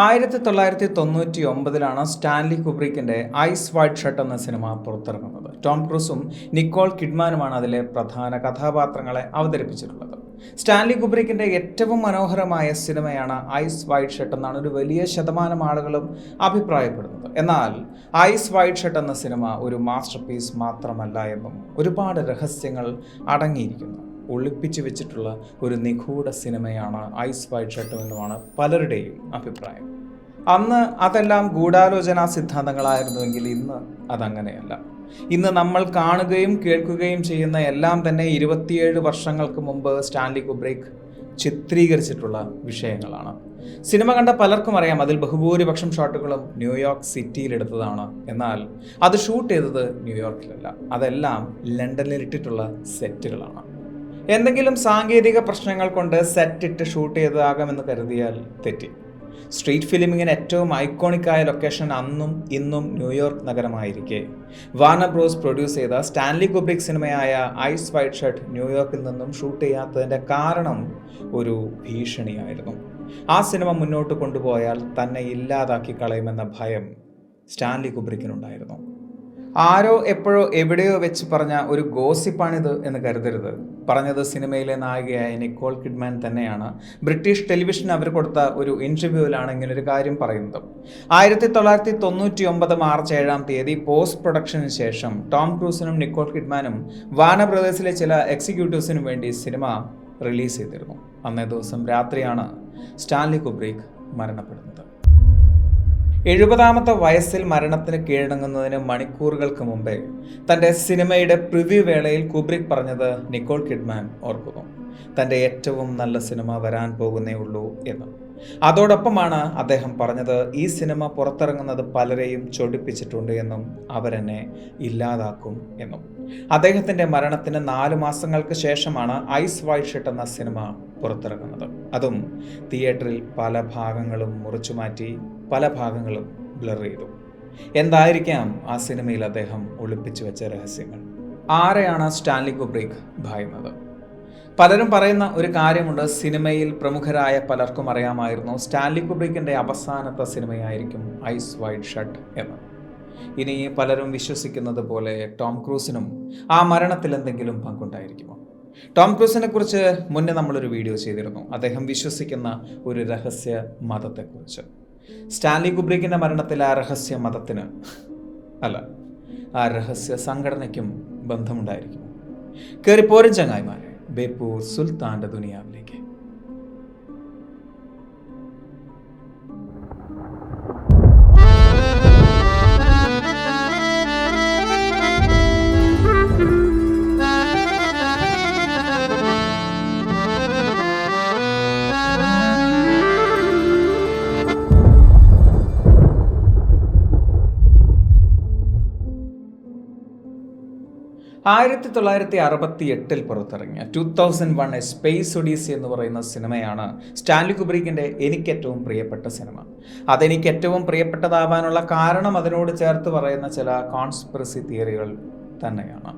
1999 Stanley കുബ്രിക്കിന്റെ ice Wide Shut എന്ന cinema പുറത്തിറങ്ങുന്നത്. Tom ക്രൂസും Nicole കിഡ്മാനുമാണ് അതിലെ പ്രധാന കഥാപാത്രങ്ങളെ അവതരിപ്പിച്ചിട്ടുള്ളത്. സ്റ്റാൻലി കുബ്രിക്കിന്റെ ഏറ്റവും മനോഹരമായ സിനിമയാണ് ഐസ് വൈറ്റ് ഷട്ട് എന്നാണ് ഒരു വലിയ ശതമാനം ആളുകളും അഭിപ്രായപ്പെടുന്നത്. എന്നാൽ ഐസ് വൈറ്റ് ഷട്ട് എന്ന സിനിമ ഒരു മാസ്റ്റർ പീസ് മാത്രമല്ല എന്നും ഒരുപാട് രഹസ്യങ്ങൾ അടങ്ങിയിരിക്കുന്നു, ഒളിപ്പിച്ചു വെച്ചിട്ടുള്ള ഒരു നിഗൂഢ സിനിമയാണ് ഐസ് വൈറ്റ് ഷട്ട് എന്നുമാണ് പലരുടെയും അഭിപ്രായം. അന്ന് അതെല്ലാം ഗൂഢാലോചനാ സിദ്ധാന്തങ്ങളായിരുന്നുവെങ്കിൽ ഇന്ന് അതങ്ങനെയല്ല. ഇന്ന് നമ്മൾ കാണുകയും കേൾക്കുകയും ചെയ്യുന്ന എല്ലാം തന്നെ 27 വർഷങ്ങൾക്ക് മുമ്പ് സ്റ്റാൻലി കുബ്രിക് ചിത്രീകരിച്ചിട്ടുള്ള വിഷയങ്ങളാണ്. സിനിമ കണ്ട പലർക്കും അറിയാം അതിൽ ബഹുഭൂരിപക്ഷം ഷോട്ടുകളും ന്യൂയോർക്ക് സിറ്റിയിലെടുത്തതാണ്. എന്നാൽ അത് ഷൂട്ട് ചെയ്തത് ന്യൂയോർക്കിലല്ല, അതെല്ലാം ലണ്ടനിലിട്ടിട്ടുള്ള സെറ്റുകളാണ്. എന്തെങ്കിലും സാങ്കേതിക പ്രശ്നങ്ങൾ കൊണ്ട് സെറ്റിട്ട് ഷൂട്ട് ചെയ്തതാകാമെന്ന് കരുതിയാൽ തെറ്റി. സ്ട്രീറ്റ് ഫിലിമിങ്ങിന് ഏറ്റവും ഐക്കോണിക്കായ ലൊക്കേഷൻ അന്നും ഇന്നും ന്യൂയോർക്ക് നഗരമായിരിക്കെ വാർണർ ബ്രോസ് പ്രൊഡ്യൂസ് ചെയ്ത സ്റ്റാൻലി കുബ്രിക് സിനിമയായ ഐസ് വൈറ്റ് ഷട്ട് ന്യൂയോർക്കിൽ നിന്നും ഷൂട്ട് ചെയ്യാത്തതിൻ്റെ കാരണം ഒരു ഭീഷണിയായിരുന്നു. ആ സിനിമ മുന്നോട്ട് കൊണ്ടുപോയാൽ തന്നെ ഇല്ലാതാക്കി കളയുമെന്ന ഭയം സ്റ്റാൻലി കുബ്രിക്കിനുണ്ടായിരുന്നു. ആരോ എപ്പോഴോ എവിടെയോ വെച്ച് പറഞ്ഞ ഒരു ഗോസിപ്പാണിത് എന്ന് കരുതരുത്. പറഞ്ഞത് സിനിമയിലെ നായികയായ നിക്കോൾ കിഡ്മാൻ തന്നെയാണ്. ബ്രിട്ടീഷ് ടെലിവിഷൻ അവർ കൊടുത്ത ഒരു ഇൻ്റർവ്യൂവിലാണ് ഇങ്ങനൊരു കാര്യം പറയുന്നത്. 1999 മാർച്ച് 7 പോസ്റ്റ് പ്രൊഡക്ഷന് ശേഷം ടോം ക്രൂസിനും നിക്കോൾ കിഡ്മാനും വാർണർ ബ്രദേഴ്സിലെ ചില എക്സിക്യൂട്ടീവ്സിനും വേണ്ടി സിനിമ റിലീസ് ചെയ്തിരുന്നു. അന്നേ ദിവസം രാത്രിയാണ് സ്റ്റാൻലി കുബ്രിക് മരണപ്പെടുന്നത്. 70ാമത്തെ വയസ്സിൽ മരണത്തിന് കീഴടങ്ങുന്നതിന് മണിക്കൂറുകൾക്ക് മുമ്പേ തൻ്റെ സിനിമയുടെ പ്രിവ്യൂ വേളയിൽ കുബ്രിക് പറഞ്ഞത് നിക്കോൾ കിഡ്മാൻ ഓർക്കുന്നു. തൻ്റെ ഏറ്റവും നല്ല സിനിമ വരാൻ പോകുന്നേ ഉള്ളൂ എന്ന്. അതോടൊപ്പമാണ് അദ്ദേഹം പറഞ്ഞത്, ഈ സിനിമ പുറത്തിറങ്ങുന്നത് പലരെയും ചൊടിപ്പിച്ചിട്ടുണ്ട് എന്നും അവരെന്നെ ഇല്ലാതാക്കും എന്നും. അദ്ദേഹത്തിൻ്റെ മരണത്തിന് 4 മാസങ്ങൾക്ക് ശേഷമാണ് ഐസ് വൈറ്റ് ഷട്ട് എന്ന സിനിമ പുറത്തിറങ്ങുന്നത്. അതും തിയേറ്ററിൽ പല ഭാഗങ്ങളും മുറിച്ചു മാറ്റി, പല ഭാഗങ്ങളും ബ്ലർ ചെയ്തു. എന്തായിരിക്കാം ആ സിനിമയിൽ അദ്ദേഹം ഒളിപ്പിച്ചു വെച്ച രഹസ്യങ്ങൾ? ആരെയാണ് സ്റ്റാൻലി കുബ്രിക് ഭയന്നത്? പലരും പറയുന്ന ഒരു കാര്യമുണ്ട്, സിനിമയിൽ പ്രമുഖരായ പലർക്കും അറിയാമായിരുന്നു സ്റ്റാൻലി കുബ്രിക്കിൻ്റെ അവസാനത്തെ സിനിമയായിരിക്കും ഐസ് വൈറ്റ് ഷട്ട് എന്ന്. ഇനി പലരും വിശ്വസിക്കുന്നത് പോലെ ടോം ക്രൂസിനും ആ മരണത്തിൽ എന്തെങ്കിലും പങ്കുണ്ടായിരിക്കുമോ? ടോം ക്രൂസിനെ കുറിച്ച് മുന്നേ നമ്മളൊരു വീഡിയോ ചെയ്തിരുന്നു, അദ്ദേഹം വിശ്വസിക്കുന്ന ഒരു രഹസ്യ മതത്തെക്കുറിച്ച്. സ്റ്റാൻലി കുബ്രിക്കിൻ്റെ മരണത്തിൽ ആ രഹസ്യ മതത്തിന് അല്ല, ആ രഹസ്യ സംഘടനയ്ക്കും ബന്ധമുണ്ടായിരിക്കുമോ? കയറിപ്പോരും ചങ്ങായിമാരെ ബേപ്പൂർ സുൽത്താൻ്റെ ദുനിയാവിലേക്ക്. ആയിരത്തി 1968 പുറത്തിറങ്ങിയ 2001 സ്പേസ് ഒഡീസി എന്ന് പറയുന്ന സിനിമയാണ് സ്റ്റാൻലി കുബ്രിക്കിൻ്റെ എനിക്കേറ്റവും പ്രിയപ്പെട്ട സിനിമ. അതെനിക്ക് ഏറ്റവും പ്രിയപ്പെട്ടതാവാനുള്ള കാരണം അതിനോട് ചേർത്ത് പറയുന്ന ചില കോൺസ്പിറസി തിയറികൾ തന്നെയാണ്.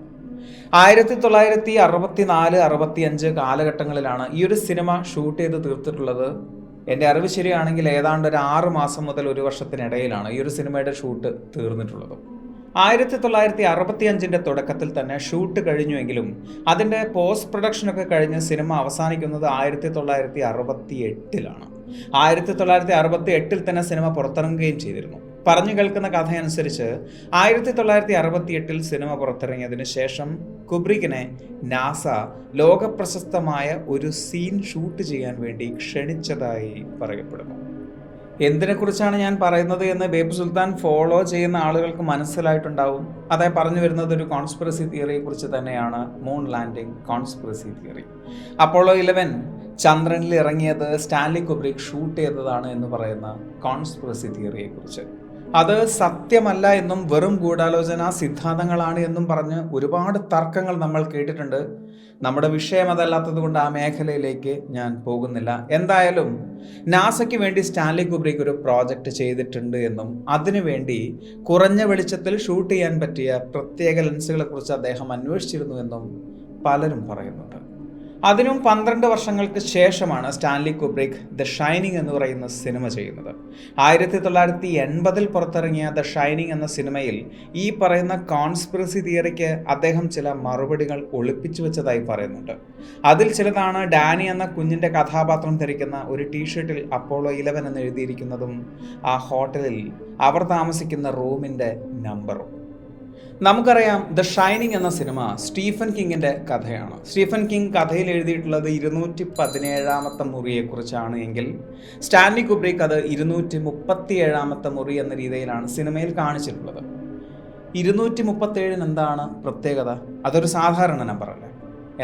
1964-65 കാലഘട്ടങ്ങളിലാണ് ഈ ഒരു സിനിമ ഷൂട്ട് ചെയ്ത് തീർത്തിട്ടുള്ളത്. എൻ്റെ അറിവ് ശരിയാണെങ്കിൽ ഏതാണ്ട് ഒരു 6 മാസം മുതൽ 1 വർഷത്തിനിടയിലാണ് ഈ ഒരു സിനിമയുടെ ഷൂട്ട് തീർന്നിട്ടുള്ളത്. 1965 തുടക്കത്തിൽ തന്നെ ഷൂട്ട് കഴിഞ്ഞുവെങ്കിലും അതിൻ്റെ പോസ്റ്റ് പ്രൊഡക്ഷനൊക്കെ കഴിഞ്ഞ് സിനിമ അവസാനിക്കുന്നത് 1968 1968 തന്നെ സിനിമ പുറത്തിറങ്ങുകയും ചെയ്തിരുന്നു. പറഞ്ഞു കേൾക്കുന്ന കഥയനുസരിച്ച് 1968 സിനിമ പുറത്തിറങ്ങിയതിന് ശേഷം കുബ്രിക്കിനെ നാസ ലോകപ്രശസ്തമായ ഒരു സീൻ ഷൂട്ട് ചെയ്യാൻ വേണ്ടി ക്ഷണിച്ചതായി പറയപ്പെടുന്നു. എന്തിനെക്കുറിച്ചാണ് ഞാൻ പറയുന്നത് എന്ന് ബേപ്പൂർ സുൽത്താൻ ഫോളോ ചെയ്യുന്ന ആളുകൾക്ക് മനസ്സിലായിട്ടുണ്ടാവും. അതായത് പറഞ്ഞു വരുന്നത് ഒരു കോൺസ്പിറസി തിയറിയെ കുറിച്ച് തന്നെയാണ്, moon landing conspiracy theory. Apollo 11 ചന്ദ്രനിൽ ഇറങ്ങിയത് സ്റ്റാൻലി കുബ്രിക് ഷൂട്ട് ചെയ്തതാണ് എന്ന് പറയുന്ന കോൺസ്പിറസി തിയറിയെ കുറിച്ച്. അത് സത്യമല്ല എന്നും വെറും ഗൂഢാലോചന സിദ്ധാന്തങ്ങളാണ് എന്നും പറഞ്ഞ് ഒരുപാട് തർക്കങ്ങൾ നമ്മൾ കേട്ടിട്ടുണ്ട്. നമ്മുടെ വിഷയം അതല്ലാത്തത് കൊണ്ട് ആ മേഖലയിലേക്ക് ഞാൻ പോകുന്നില്ല. എന്തായാലും നാസയ്ക്ക് വേണ്ടി സ്റ്റാൻലി കുബ്രിക് ഒരു പ്രോജക്റ്റ് ചെയ്തിട്ടുണ്ട് എന്നും അതിനുവേണ്ടി കുറഞ്ഞ വെളിച്ചത്തിൽ ഷൂട്ട് ചെയ്യാൻ പറ്റിയ പ്രത്യേക ലെൻസുകളെ കുറിച്ച് അദ്ദേഹം അന്വേഷിച്ചിരുന്നു എന്നും പലരും പറയുന്നുണ്ട്. അതിനും 12 വർഷങ്ങൾക്ക് ശേഷമാണ് സ്റ്റാൻലി കുബ്രിക് ദ ഷൈനിങ് എന്ന് പറയുന്ന സിനിമ ചെയ്യുന്നത്. 1980 പുറത്തിറങ്ങിയ ദ ഷൈനിങ് എന്ന സിനിമയിൽ ഈ പറയുന്ന കോൺസ്പിറസി തിയറിക്ക് അദ്ദേഹം ചില മറുപടികൾ ഒളിപ്പിച്ചു വെച്ചതായി പറയുന്നുണ്ട്. അതിൽ ചിലതാണ് ഡാനി എന്ന കുഞ്ഞിൻ്റെ കഥാപാത്രം ധരിക്കുന്ന ഒരു ടീഷർട്ടിൽ അപ്പോളോ 11 എന്ന് എഴുതിയിരിക്കുന്നതും ആ ഹോട്ടലിൽ അവർ താമസിക്കുന്ന റൂമിൻ്റെ നമ്പറും. നമുക്കറിയാം ദ ഷൈനിങ് എന്ന സിനിമ സ്റ്റീഫൻ കിങ്ങിൻ്റെ കഥയാണ്. സ്റ്റീഫൻ കിങ് കഥയിൽ എഴുതിയിട്ടുള്ളത് 217 മുറിയെക്കുറിച്ചാണ് എങ്കിൽ സ്റ്റാൻലി കുബ്രിക് അത് 237 മുറി എന്ന രീതിയിലാണ് സിനിമയിൽ കാണിച്ചിട്ടുള്ളത്. 237 എന്താണ് പ്രത്യേകത? അതൊരു സാധാരണ നമ്പറല്ല.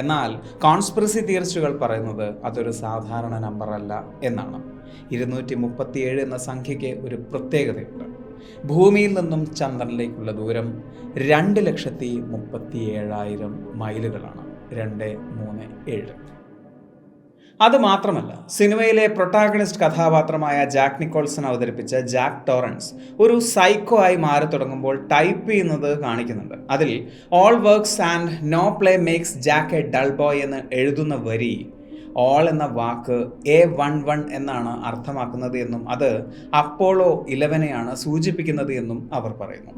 എന്നാൽ കോൺസ്പിറസി തിയറിസ്റ്റുകൾ പറയുന്നത് അതൊരു സാധാരണ നമ്പറല്ല എന്നാണ്. 237 എന്ന സംഖ്യയ്ക്ക് ഒരു പ്രത്യേകതയുണ്ട്. ഭൂമിയിൽ നിന്നും ചന്ദ്രനിലേക്കുള്ള ദൂരം 2,37,000 മൈലുകളാണ്. 237. അതുമാത്രമല്ല, സിനിമയിലെ പ്രൊട്ടാഗണിസ്റ്റ് കഥാപാത്രമായ ജാക്ക് നിക്കോൾസൺ അവതരിപ്പിച്ച ജാക്ക് ടോറൻസ് ഒരു സൈക്കോ ആയി മാറി തുടങ്ങുമ്പോൾ ടൈപ്പ് ചെയ്യുന്നത് കാണിക്കുന്നുണ്ട്. അതിൽ all works and no play makes Jack a dull boy എന്ന് എഴുതുന്ന വരി ഓൾ എന്ന വാക്ക് A11 എന്നാണ് അർത്ഥമാക്കുന്നത് എന്നും അത് അപ്പോളോ 11 സൂചിപ്പിക്കുന്നത് എന്നും അവർ പറയുന്നു.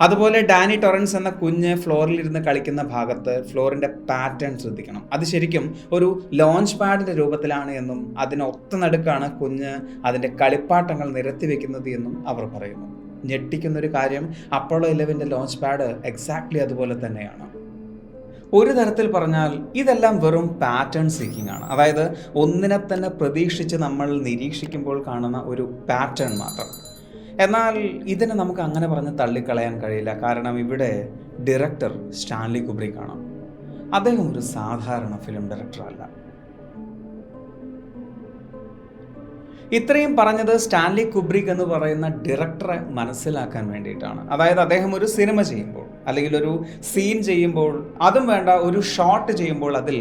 അതുപോലെ ഡാനി ടൊറൻസ് എന്ന കുഞ്ഞ് ഫ്ലോറിലിരുന്ന് കളിക്കുന്ന ഭാഗത്ത് ഫ്ലോറിൻ്റെ പാറ്റേൺ ശ്രദ്ധിക്കണം. അത് ശരിക്കും ഒരു ലോഞ്ച് പാഡിൻ്റെ രൂപത്തിലാണ് എന്നും അതിനൊത്ത നടുക്കാണ് കുഞ്ഞ് അതിൻ്റെ കളിപ്പാട്ടങ്ങൾ നിരത്തി വെക്കുന്നത് എന്നും അവർ പറയുന്നു. ഞെട്ടിക്കുന്നൊരു കാര്യം, അപ്പോളോ 11 ലോഞ്ച് പാഡ് എക്സാക്ട്ലി അതുപോലെ തന്നെയാണ്. ഒരു തരത്തിൽ പറഞ്ഞാൽ ഇതെല്ലാം വെറും പാറ്റേൺ സീക്കിംഗ് ആണ്. അതായത് ഒന്നിനെ തന്നെ പ്രതീക്ഷിച്ച് നമ്മൾ നിരീക്ഷിക്കുമ്പോൾ കാണുന്ന ഒരു പാറ്റേൺ മാത്രം. എന്നാൽ ഇതിനെ നമുക്ക് അങ്ങനെ പറഞ്ഞ് തള്ളിക്കളയാൻ കഴിയില്ല. കാരണം ഇവിടെ ഡയറക്ടർ സ്റ്റാൻലി കുബ്രിക് ആണ്. അദ്ദേഹം ഒരു സാധാരണ ഫിലിം ഡയറക്ടറല്ല. ഇത്രയും പറഞ്ഞത് സ്റ്റാൻലി കുബ്രിക് എന്ന് പറയുന്ന ഡയറക്ടറെ മനസ്സിലാക്കാൻ വേണ്ടിയിട്ടാണ്. അതായത് അദ്ദേഹം ഒരു സിനിമ ചെയ്യുമ്പോൾ അല്ലെങ്കിൽ ഒരു സീൻ ചെയ്യുമ്പോൾ, അതും വേണ്ട ഒരു ഷോട്ട് ചെയ്യുമ്പോൾ അതിൽ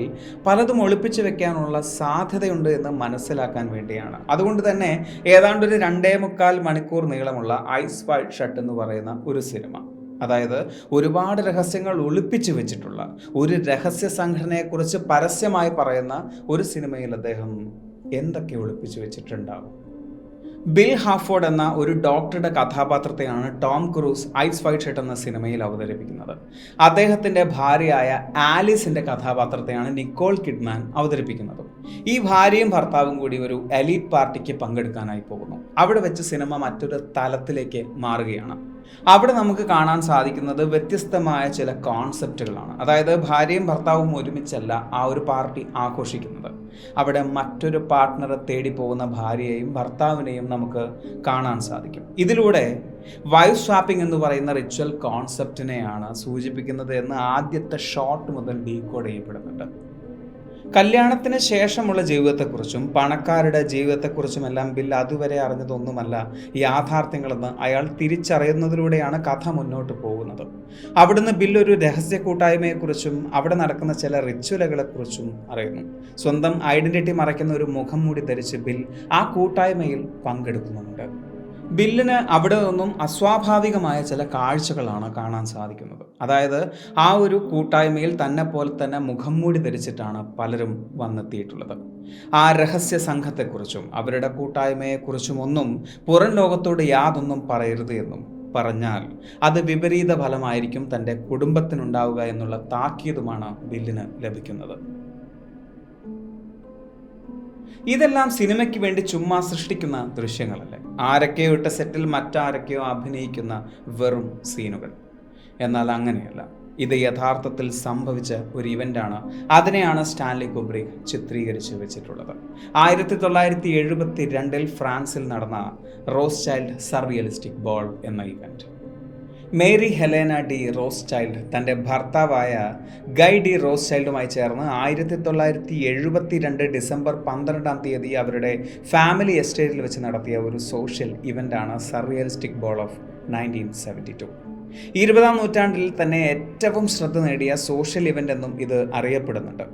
പലതും ഒളിപ്പിച്ച് വെക്കാനുള്ള സാധ്യതയുണ്ട് എന്ന് മനസ്സിലാക്കാൻ വേണ്ടിയാണ്. അതുകൊണ്ട് തന്നെ ഏതാണ്ട് ഒരു 2.25 മണിക്കൂർ നീളമുള്ള ഐസ് വൈറ്റ് ഷട്ട് എന്ന് പറയുന്ന ഒരു സിനിമ, അതായത് ഒരുപാട് രഹസ്യങ്ങൾ ഒളിപ്പിച്ചു വെച്ചിട്ടുള്ള ഒരു രഹസ്യ സംഘടനയെക്കുറിച്ച് പരസ്യമായി പറയുന്ന ഒരു സിനിമയിൽ അദ്ദേഹം എന്തൊക്കെ ഒളിപ്പിച്ചു വെച്ചിട്ടുണ്ടാവും? ബിൽ ഹാഫോർഡ് എന്ന ഒരു ഡോക്ടറുടെ കഥാപാത്രത്തെയാണ് Tom Cruise Eyes Wide Shut എന്ന സിനിമയിൽ അവതരിപ്പിക്കുന്നത്. അദ്ദേഹത്തിൻ്റെ ഭാര്യയായ ആലിസിൻ്റെ കഥാപാത്രത്തെയാണ് നിക്കോൾ കിഡ്മാൻ അവതരിപ്പിക്കുന്നത്. ഈ ഭാര്യയും ഭർത്താവും കൂടി ഒരു എലീറ്റ് പാർട്ടിക്ക് പങ്കെടുക്കാനായി പോകുന്നു. അവിടെ വെച്ച് സിനിമ മറ്റൊരു തലത്തിലേക്ക് മാറുകയാണ്. അവിടെ നമുക്ക് കാണാൻ സാധിക്കുന്നത് വ്യത്യസ്തമായ ചില കോൺസെപ്റ്റുകളാണ്. അതായത് ഭാര്യയും ഭർത്താവും ഒരുമിച്ചല്ല ആ ഒരു പാർട്ടി ആഘോഷിക്കുന്നത്. അവിടെ മറ്റൊരു പാർട്ട്ണറെ തേടി പോകുന്ന ഭാര്യയെയും ഭർത്താവിനെയും നമുക്ക് കാണാൻ സാധിക്കും. ഇതിലൂടെ വൈഫ് സ്വാപ്പിംഗ് എന്ന് പറയുന്ന റിച്വൽ കോൺസെപ്റ്റിനെയാണ് സൂചിപ്പിക്കുന്നത് എന്ന് ആദ്യത്തെ ഷോട്ട് മുതൽ ഡീകോഡ് ചെയ്യപ്പെടുന്നുണ്ട്. കല്യാണത്തിന് ശേഷമുള്ള ജീവിതത്തെക്കുറിച്ചും പണക്കാരുടെ ജീവിതത്തെക്കുറിച്ചുമെല്ലാം ബിൽ അതുവരെ അറിഞ്ഞതൊന്നുമല്ല യാഥാർത്ഥ്യങ്ങളെന്ന് അയാൾ തിരിച്ചറിയുന്നതിലൂടെയാണ് കഥ മുന്നോട്ട് പോകുന്നത്. അവിടുന്ന് ബിൽ ഒരു രഹസ്യ കൂട്ടായ്മയെക്കുറിച്ചും അവിടെ നടക്കുന്ന ചില റിച്വലുകളെക്കുറിച്ചും അറിയുന്നു. സ്വന്തം ഐഡന്റിറ്റി മറയ്ക്കുന്ന ഒരു മുഖം മൂടി ധരിച്ച് ബിൽ ആ കൂട്ടായ്മയിൽ പങ്കെടുക്കുന്നുണ്ട്. ബില്ലിന് അവിടെ നിന്നും അസ്വാഭാവികമായ ചില കാഴ്ചകളാണ് കാണാൻ സാധിക്കുന്നത്. അതായത് ആ ഒരു കൂട്ടായ്മയിൽ തന്നെ പോലെ തന്നെ മുഖം മൂടി ധരിച്ചിട്ടാണ് പലരും വന്നെത്തിയിട്ടുള്ളത്. ആ രഹസ്യ സംഘത്തെക്കുറിച്ചും അവരുടെ കൂട്ടായ്മയെക്കുറിച്ചും ഒന്നും പുറം ലോകത്തോട് യാതൊന്നും പറയരുത് എന്നും പറഞ്ഞാൽ അത് വിപരീത ഫലമായിരിക്കും തൻ്റെ കുടുംബത്തിനുണ്ടാവുക എന്നുള്ള താക്കീതുമാണ് ബില്ലിന് ലഭിക്കുന്നത്. ഇതെല്ലാം സിനിമയ്ക്ക് വേണ്ടി ചുമ്മാ സൃഷ്ടിക്കുന്ന ദൃശ്യങ്ങളല്ലേ? ആരൊക്കെയോ ഇട്ട സെറ്റിൽ മറ്റാരൊക്കെയോ അഭിനയിക്കുന്ന വെറും സീനുകൾ. എന്നാൽ അങ്ങനെയല്ല, ഇത് യഥാർത്ഥത്തിൽ സംഭവിച്ച ഒരു ഇവൻ്റാണ്. അതിനെയാണ് സ്റ്റാൻലി കുബ്രിക് ചിത്രീകരിച്ച് വെച്ചിട്ടുള്ളത്. 1972 ഫ്രാൻസിൽ നടന്ന റോസ്ചൈൽഡ് സർറിയലിസ്റ്റിക് ബോൾ എന്ന ഇവൻ്റ്. മേരി ഹെലേന ഡി റോസ്ചൈൽഡ് തൻ്റെ ഭർത്താവായ ഗൈ ഡി റോസ്ചൈൽഡുമായി ചേർന്ന് 1972 ഡിസംബർ 12 അവരുടെ ഫാമിലി എസ്റ്റേറ്റിൽ വെച്ച് നടത്തിയ ഒരു സോഷ്യൽ ഇവൻ്റാണ് സർറിയലിസ്റ്റിക് ബോൾ ഓഫ് 1972. 20ാം നൂറ്റാണ്ടിൽ തന്നെ ഏറ്റവും ശ്രദ്ധ നേടിയ സോഷ്യൽ ഇവൻ്റ് എന്നും ഇത് അറിയപ്പെടുന്നുണ്ട്.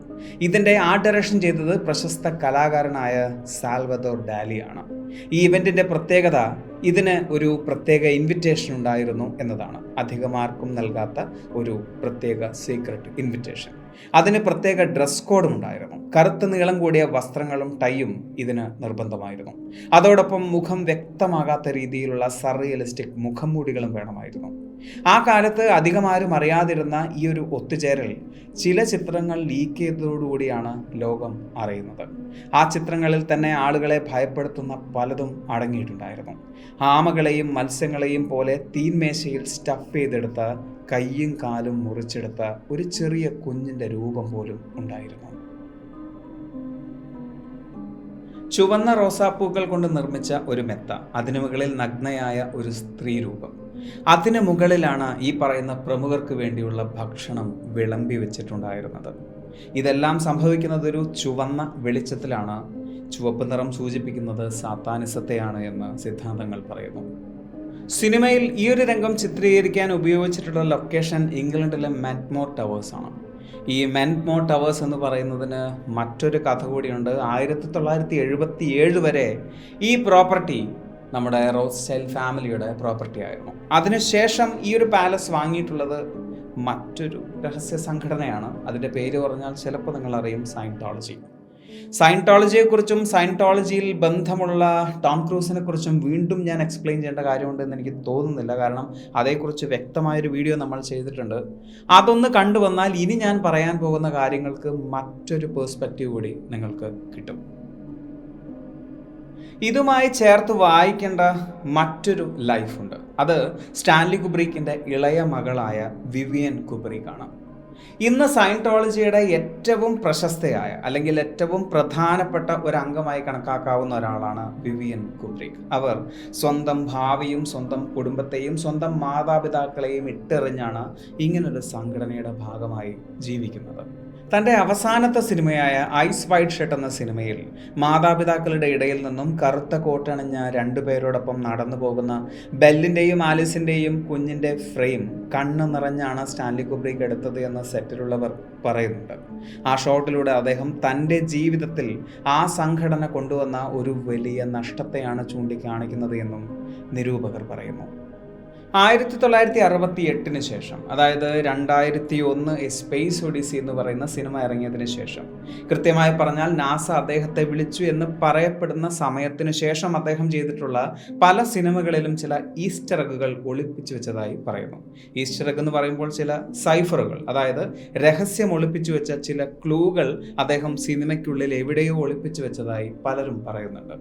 ഇതിൻ്റെ ആർട്ട് ഡയറക്ഷൻ ചെയ്തത് പ്രശസ്ത കലാകാരനായ സാൽവദോർ ഡാലിയാണ്. ഈ ഇവൻറ്റിൻ്റെ പ്രത്യേകത ഇതിന് ഒരു പ്രത്യേക ഇൻവിറ്റേഷൻ ഉണ്ടായിരുന്നു എന്നതാണ്. അധികമാർക്കും നൽകാത്ത ഒരു പ്രത്യേക സീക്രട്ട് ഇൻവിറ്റേഷൻ. അതിന് പ്രത്യേക ഡ്രസ് കോഡും ഉണ്ടായിരുന്നു. കറുത്ത നീളം കൂടിയ വസ്ത്രങ്ങളും ടൈയും ഇതിന് നിർബന്ധമായിരുന്നു. അതോടൊപ്പം മുഖം വ്യക്തമാകാത്ത രീതിയിലുള്ള സർറിയലിസ്റ്റിക് മുഖംമൂടികളും വേണമായിരുന്നു. ആ കാലത്ത് അധികമാരും അറിയാതിരുന്ന ഈ ഒരു ഒത്തുചേരൽ ചില ചിത്രങ്ങൾ ലീക്ക് ചെയ്തതോടുകൂടിയാണ് ലോകം അറിയുന്നത്. ആ ചിത്രങ്ങളിൽ തന്നെ ആളുകളെ ഭയപ്പെടുത്തുന്ന പലതും അടങ്ങിയിട്ടുണ്ടായിരുന്നു. ആമകളെയും മത്സ്യങ്ങളെയും പോലെ തീൻമേശയിൽ സ്റ്റഫ് ചെയ്തെടുത്ത, കയ്യും കാലും മുറിച്ചെടുത്ത ഒരു ചെറിയ കുഞ്ഞിൻ്റെ രൂപം പോലും ഉണ്ടായിരുന്നു. ചുവന്ന റോസാപ്പൂക്കൾ കൊണ്ട് നിർമ്മിച്ച ഒരു മെത്ത, അതിനു മുകളിൽ നഗ്നയായ ഒരു സ്ത്രീ രൂപം, അതിന് മുകളിലാണ് ഈ പറയുന്ന പ്രമുഖർക്ക് വേണ്ടിയുള്ള ഭക്ഷണം വിളമ്പി വെച്ചിട്ടുണ്ടായിരുന്നത്. ഇതെല്ലാം സംഭവിക്കുന്നത് ഒരു ചുവന്ന വെളിച്ചത്തിലാണ്. ചുവപ്പ് നിറം സൂചിപ്പിക്കുന്നത് സാത്താനിസത്തെയാണ് എന്ന് സിദ്ധാന്തങ്ങൾ പറയുന്നു. സിനിമയിൽ ഈ ഒരു രംഗം ചിത്രീകരിക്കാൻ ഉപയോഗിച്ചിട്ടുള്ള ലൊക്കേഷൻ ഇംഗ്ലണ്ടിലെ മെൻമോർ ടവേഴ്സ് ആണ്. ഈ മെൻമോർ ടവേഴ്സ് എന്ന് പറയുന്നതിന് മറ്റൊരു കഥ കൂടിയുണ്ട്. 1977 വരെ ഈ പ്രോപ്പർട്ടി നമ്മുടെ റോത്സ്ചൈൽഡ് ഫാമിലിയുടെ പ്രോപ്പർട്ടി ആയിരുന്നു. അതിനുശേഷം ഈ ഒരു പാലസ് വാങ്ങിയിട്ടുള്ളത് മറ്റൊരു രഹസ്യ സംഘടനയാണ്. അതിൻ്റെ പേര് പറഞ്ഞാൽ ചിലപ്പോൾ നിങ്ങൾ അറിയും, സയന്റോളജിയെക്കുറിച്ചും സയന്റോളജിയിൽ ബന്ധമുള്ള ടോം ക്രൂസിനെ കുറിച്ചും വീണ്ടും ഞാൻ എക്സ്പ്ലെയിൻ ചെയ്യേണ്ട കാര്യമുണ്ടെന്ന് എനിക്ക് തോന്നുന്നില്ല. കാരണം അതേക്കുറിച്ച് വ്യക്തമായൊരു വീഡിയോ നമ്മൾ ചെയ്തിട്ടുണ്ട്. അതൊന്ന് കണ്ടുവന്നാൽ ഇനി ഞാൻ പറയാൻ പോകുന്ന കാര്യങ്ങൾക്ക് മറ്റൊരു പേഴ്സ്പെക്റ്റീവ് കൂടി നിങ്ങൾക്ക് കിട്ടും. ഇതുമായി ചേർത്ത് വായിക്കേണ്ട മറ്റൊരു ലൈഫുണ്ട്. അത് സ്റ്റാൻലി കുബ്രിക്കിൻ്റെ ഇളയ മകളായ വിവിയൻ കുബ്രിക്കാണ്. ഇന്ന് സയന്റോളജിയുടെ ഏറ്റവും പ്രശസ്തയായ അല്ലെങ്കിൽ ഏറ്റവും പ്രധാനപ്പെട്ട ഒരു അംഗമായി കണക്കാക്കാവുന്ന ഒരാളാണ് വിവിയൻ കുബ്രിക്ക്. അവർ സ്വന്തം ഭാവിയും സ്വന്തം കുടുംബത്തെയും സ്വന്തം മാതാപിതാക്കളെയും ഇട്ടെറിഞ്ഞാണ് ഇങ്ങനൊരു സംഘടനയുടെ ഭാഗമായി ജീവിക്കുന്നത്. തൻ്റെ അവസാനത്തെ സിനിമയായ ഐസ് വൈറ്റ് ഷർട്ട് എന്ന സിനിമയിൽ മാതാപിതാക്കളുടെ ഇടയിൽ നിന്നും കറുത്ത കോട്ടണിഞ്ഞ രണ്ടുപേരോടൊപ്പം നടന്നു പോകുന്ന ബെല്ലിൻ്റെയും ആലിസിൻ്റെയും കുഞ്ഞിൻ്റെ ഫ്രെയിം കണ്ണ് നിറഞ്ഞാണ് സ്റ്റാൻലി കുബ്രിക്ക് എടുത്തത് എന്ന് സെറ്റിലുള്ളവർ പറയുന്നുണ്ട്. ആ ഷോട്ടിലൂടെ അദ്ദേഹം തൻ്റെ ജീവിതത്തിൽ ആ സംഘടന കൊണ്ടുവന്ന ഒരു വലിയ നഷ്ടത്തെയാണ് ചൂണ്ടിക്കാണിക്കുന്നത് എന്നും നിരൂപകർ പറയുന്നു. 1968 ശേഷം, അതായത് 2001 എ സ്പേസ് ഒഡീസി എന്ന് പറയുന്ന സിനിമ ഇറങ്ങിയതിന് ശേഷം, കൃത്യമായി പറഞ്ഞാൽ നാസ അദ്ദേഹത്തെ വിളിച്ചു എന്ന് പറയപ്പെടുന്ന സമയത്തിന് ശേഷം അദ്ദേഹം ചെയ്തിട്ടുള്ള പല സിനിമകളിലും ചില ഈസ്റ്റർ എഗുകൾ ഒളിപ്പിച്ചു വെച്ചതായി പറയുന്നു. ഈസ്റ്റർ എഗ് എന്ന് പറയുമ്പോൾ ചില സൈഫറുകൾ, അതായത് രഹസ്യം ഒളിപ്പിച്ചു വെച്ച ചില ക്ലൂകൾ അദ്ദേഹം സിനിമയ്ക്കുള്ളിൽ എവിടെയോ ഒളിപ്പിച്ചു വെച്ചതായി പലരും പറയുന്നുണ്ട്.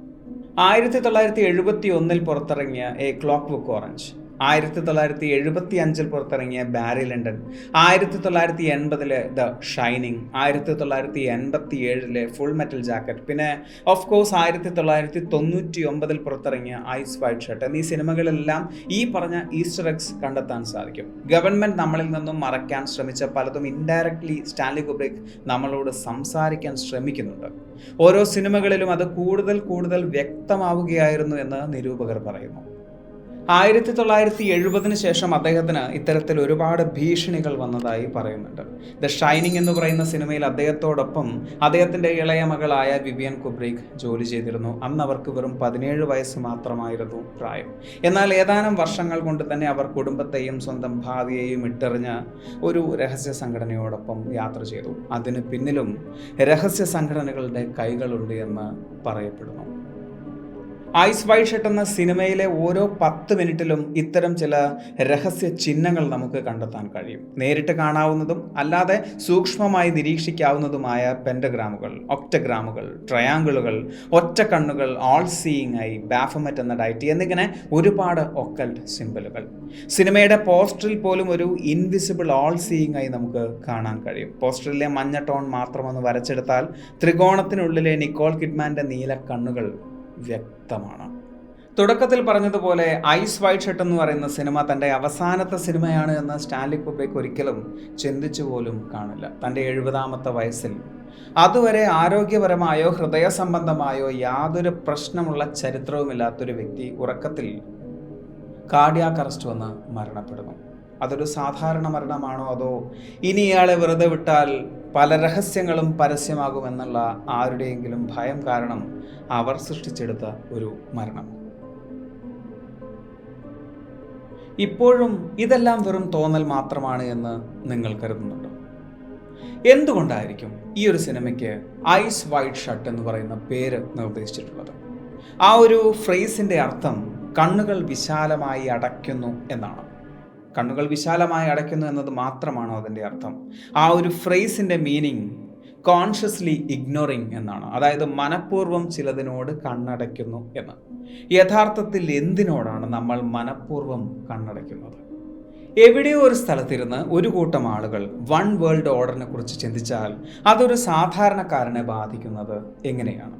1971 പുറത്തിറങ്ങിയ എ ക്ലോക്ക് ബുക്ക് ഓറഞ്ച്, 1975 പുറത്തിറങ്ങിയ Barry London, 1980 the shining, 1987 full metal jacket, പിന്നെ ഓഫ് കോഴ്സ് 1999 പുറത്തിറങ്ങിയ ഐസ് വൈറ്റ് ഷർട്ട് എന്നീ സിനിമകളെല്ലാം ഈ പറഞ്ഞ ഈസ്റ്റർ എഗ്സ് കണ്ടെത്താൻ സാധിക്കും. ഗവൺമെന്റ് നമ്മളിൽ നിന്നും മറയ്ക്കാൻ ശ്രമിച്ച പലതും ഇൻഡയറക്ട്ലി സ്റ്റാൻലി കുബ്രിക്ക് നമ്മളോട് സംസാരിക്കാൻ ശ്രമിക്കുന്നുണ്ട്. ഓരോ സിനിമകളിലും അത് കൂടുതൽ വ്യക്തമാവുകയായിരുന്നു എന്ന് നിരൂപകർ പറയുന്നു. 1970 ശേഷം അദ്ദേഹത്തിന് ഇത്തരത്തിൽ ഒരുപാട് ഭീഷണികൾ വന്നതായി പറയുന്നുണ്ട്. ദ ഷൈനിങ് എന്ന് പറയുന്ന സിനിമയിൽ അദ്ദേഹത്തോടൊപ്പം അദ്ദേഹത്തിൻ്റെ ഇളയ മകളായ വിവിയൻ കുബ്രിക്ക് ജോലി ചെയ്തിരുന്നു. അന്ന് അവർക്ക് വെറും 17 വയസ്സ് മാത്രമായിരുന്നു പ്രായം. എന്നാൽ ഏതാനും വർഷങ്ങൾ കൊണ്ട് തന്നെ അവർ കുടുംബത്തെയും സ്വന്തം ഭാവിയെയും ഇട്ടെറിഞ്ഞ് ഒരു രഹസ്യ സംഘടനയോടൊപ്പം യാത്ര ചെയ്തു. അതിന് പിന്നിലും രഹസ്യ സംഘടനകളുടെ കൈകളുണ്ട് എന്ന് പറയപ്പെടുന്നു. ഐസ് വൈറ്റ് ഷർട്ട് എന്ന സിനിമയിലെ ഓരോ 10 മിനിറ്റിലും ഇത്തരം ചില രഹസ്യ ചിഹ്നങ്ങൾ നമുക്ക് കണ്ടെത്താൻ കഴിയും. നേരിട്ട് കാണാവുന്നതും അല്ലാതെ സൂക്ഷ്മമായി നിരീക്ഷിക്കാവുന്നതുമായ പെൻഡഗ്രാമുകൾ, ഒക്ടഗ്രാമുകൾ, ട്രയാങ്കിളുകൾ, ഒറ്റക്കണ്ണുകൾ, ഓൾ സീയിങ് ഐ, ബാഫമറ്റ് എന്ന ഡയറ്റി എന്നിങ്ങനെ ഒരുപാട് ഒക്കൽട്ട് സിംബലുകൾ. സിനിമയുടെ പോസ്റ്ററിൽ പോലും ഒരു ഇൻവിസിബിൾ ഓൾ സീയിങ് ഐ നമുക്ക് കാണാൻ കഴിയും. പോസ്റ്ററിലെ മഞ്ഞ ടോൺ മാത്രമൊന്ന് വരച്ചെടുത്താൽ ത്രികോണത്തിനുള്ളിലെ നിക്കോൾ കിഡ്മാൻ്റെ നീല കണ്ണുകൾ വ്യക്തമാണ്. തുടക്കത്തിൽ പറഞ്ഞതുപോലെ ഐസ് വൈറ്റ് ഷർട്ട് എന്ന് പറയുന്ന സിനിമ തൻ്റെ അവസാനത്തെ സിനിമയാണ് എന്ന് സ്റ്റാൻലി കുബ്രിക്ക് ഒരിക്കലും ചിന്തിച്ചു പോലും കാണില്ല. തൻ്റെ 70ാമത്തെ വയസ്സിൽ അതുവരെ ആരോഗ്യപരമായോ ഹൃദയ സംബന്ധമായോ യാതൊരു പ്രശ്നമുള്ള ചരിത്രവുമില്ലാത്തൊരു വ്യക്തി ഉറക്കത്തിൽ കാർഡിയാക് അറസ്റ്റ് വന്ന് മരണപ്പെടുന്നു. അതൊരു സാധാരണ മരണമാണോ, അതോ ഇനി ഇയാളെ വെറുതെ വിട്ടാൽ പല രഹസ്യങ്ങളും പരസ്യമാകുമെന്നുള്ള ആരുടെയെങ്കിലും ഭയം കാരണം അവർ സൃഷ്ടിച്ചെടുത്ത ഒരു മരണം? ഇപ്പോഴും ഇതെല്ലാം വെറും തോന്നൽ മാത്രമാണ് എന്ന് നിങ്ങൾ കരുതുന്നുണ്ടോ? എന്തുകൊണ്ടായിരിക്കും ഈ ഒരു സിനിമയ്ക്ക് ഐസ് വൈഡ് ഷട്ട് എന്ന് പറയുന്ന പേര് നിർദ്ദേശിച്ചിട്ടുള്ളത്? ആ ഒരു ഫ്രേസിൻ്റെ അർത്ഥം കണ്ണുകൾ വിശാലമായി അടയ്ക്കുന്നു എന്നാണ്. കണ്ണുകൾ വിശാലമായി അടയ്ക്കുന്നു എന്നത് മാത്രമാണോ അതിൻ്റെ അർത്ഥം? ആ ഒരു ഫ്രേസിൻ്റെ മീനിങ് കോൺഷ്യസ്ലി ഇഗ്നോറിങ് എന്നാണ്. അതായത് മനഃപൂർവ്വം ചിലതിനോട് കണ്ണടയ്ക്കുന്നു എന്ന്. യഥാർത്ഥത്തിൽ എന്തിനോടാണ് നമ്മൾ മനഃപൂർവ്വം കണ്ണടയ്ക്കുന്നത്? എവിടെയോ ഒരു സ്ഥലത്തിരുന്ന് ഒരു കൂട്ടം ആളുകൾ വൺ വേൾഡ് ഓർഡറിനെ കുറിച്ച് ചിന്തിച്ചാൽ അതൊരു സാധാരണക്കാരനെ ബാധിക്കുന്നത് എങ്ങനെയാണ്?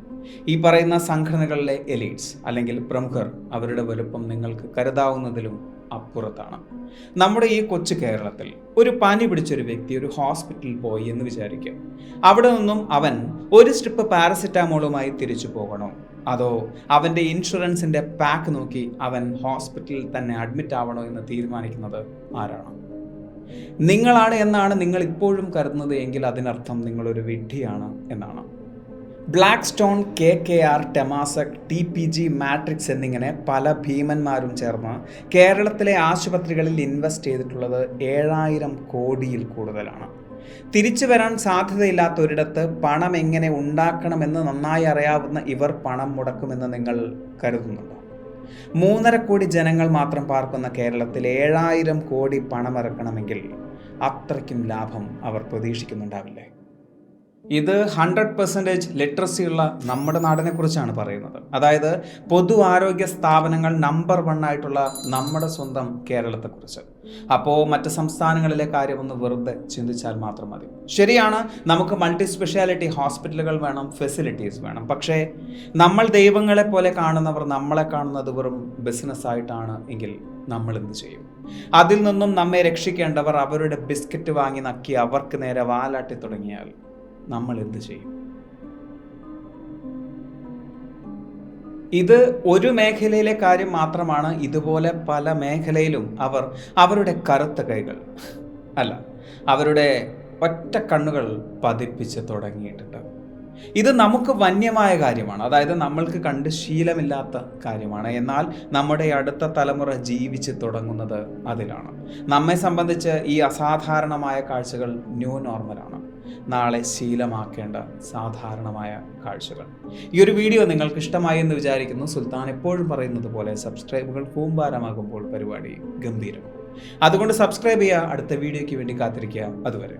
ഈ പറയുന്ന സംഘടനകളിലെ എലീറ്റ്സ് അല്ലെങ്കിൽ പ്രമുഖർ, അവരുടെ വലുപ്പം നിങ്ങൾക്ക് കരുതാവുന്നതിലും അപ്പുറത്താണ്. നമ്മുടെ ഈ കൊച്ചു കേരളത്തിൽ ഒരു പനി പിടിച്ചൊരു വ്യക്തി ഒരു ഹോസ്പിറ്റലിൽ പോയി എന്ന് വിചാരിക്കുക. അവിടെ നിന്നും അവൻ ഒരു സ്ട്രിപ്പ് പാരസിറ്റാമോളുമായി തിരിച്ചു പോകണോ, അതോ അവൻ്റെ ഇൻഷുറൻസിൻ്റെ പാക്ക് നോക്കി അവൻ ഹോസ്പിറ്റലിൽ തന്നെ അഡ്മിറ്റ് ആവണോ എന്ന് തീരുമാനിക്കുന്നത് ആരാണ്? നിങ്ങളാണ് എന്നാണ് നിങ്ങൾ ഇപ്പോഴും കരുതുന്നത് എങ്കിൽ അതിനർത്ഥം നിങ്ങളൊരു വിഡ്ഢിയാണ് എന്നാണ്. Black stone, KKR, ടെമാസക്, TPG, matrix എന്നിങ്ങനെ പല ഭീമന്മാരും ചേർന്ന് കേരളത്തിലെ ആശുപത്രികളിൽ ഇൻവെസ്റ്റ് ചെയ്തിട്ടുള്ളത് 7000 കോടിയിൽ കൂടുതലാണ്. തിരിച്ചു വരാൻ സാധ്യതയില്ലാത്ത ഒരിടത്ത് പണം എങ്ങനെ ഉണ്ടാക്കണമെന്ന് നന്നായി അറിയാവുന്ന ഇവർ പണം മുടക്കുമെന്ന് നിങ്ങൾ കരുതുന്നുണ്ടോ? 3.5 കോടി ജനങ്ങൾ മാത്രം പാർക്കുന്ന കേരളത്തിൽ 7000 കോടി പണമിറക്കണമെങ്കിൽ അത്രയ്ക്കും ലാഭം അവർ പ്രതീക്ഷിക്കുന്നുണ്ടാവില്ലേ? ഇത് 100% ലിറ്ററസി ഉള്ള നമ്മുടെ നാടിനെ കുറിച്ചാണ് പറയുന്നത്. അതായത് പൊതു ആരോഗ്യ സ്ഥാപനങ്ങൾ നമ്പർ 1 ആയിട്ടുള്ള നമ്മുടെ സ്വന്തം കേരളത്തെക്കുറിച്ച്. അപ്പോൾ മറ്റ് സംസ്ഥാനങ്ങളിലെ കാര്യം ഒന്ന് വെറുതെ ചിന്തിച്ചാൽ മാത്രം മതി. ശരിയാണ്, നമുക്ക് മൾട്ടി സ്പെഷ്യാലിറ്റി ഹോസ്പിറ്റലുകൾ വേണം, ഫെസിലിറ്റീസ് വേണം. പക്ഷേ നമ്മൾ ദൈവങ്ങളെ പോലെ കാണുന്നവർ നമ്മളെ കാണുന്നത് വെറും ബിസിനസ്സായിട്ടാണ് എങ്കിൽ നമ്മൾ എന്ത് ചെയ്യും? അതിൽ നിന്നും നമ്മെ രക്ഷിക്കേണ്ടവർ അവരുടെ ബിസ്ക്കറ്റ് വാങ്ങി നക്കി അവർക്ക് നേരെ വാലാട്ടി തുടങ്ങിയാൽ നമ്മൾ എന്ത് ചെയ്യും? ഇത് ഒരു മേഖലയിലെ കാര്യം മാത്രമാണ്. ഇതുപോലെ പല മേഖലയിലും അവർ അവരുടെ കറുത്ത കൈകൾ അല്ല, അവരുടെ ഒറ്റ കണ്ണുകൾ പതിപ്പിച്ച് തുടങ്ങിയിട്ടുണ്ട്. ഇത് നമുക്ക് വന്യമായ കാര്യമാണ്. അതായത് നമ്മൾക്ക് കണ്ട് ശീലമില്ലാത്ത കാര്യമാണ്. എന്നാൽ നമ്മുടെ അടുത്ത തലമുറ ജീവിച്ച് തുടങ്ങുന്നത് അതിലാണ്. നമ്മെ സംബന്ധിച്ച് ഈ അസാധാരണമായ കാഴ്ചകൾ ന്യൂ നോർമലാണ്. നാളെ ശീലമാക്കേണ്ട സാധാരണമായ കാഴ്ചകൾ. ഈ ഒരു വീഡിയോ നിങ്ങൾക്ക് ഇഷ്ടമായി എന്ന് വിചാരിക്കുന്നു. സുൽത്താൻ എപ്പോഴും പറയുന്നത് പോലെ സബ്സ്ക്രൈബുകൾ കൂമ്പാരമാകുമ്പോൾ പരിപാടി ഗംഭീരം. അതുകൊണ്ട് സബ്സ്ക്രൈബ് ചെയ്യുക. അടുത്ത വീഡിയോയ്ക്ക് വേണ്ടി കാത്തിരിക്കുക. അതുവരെ.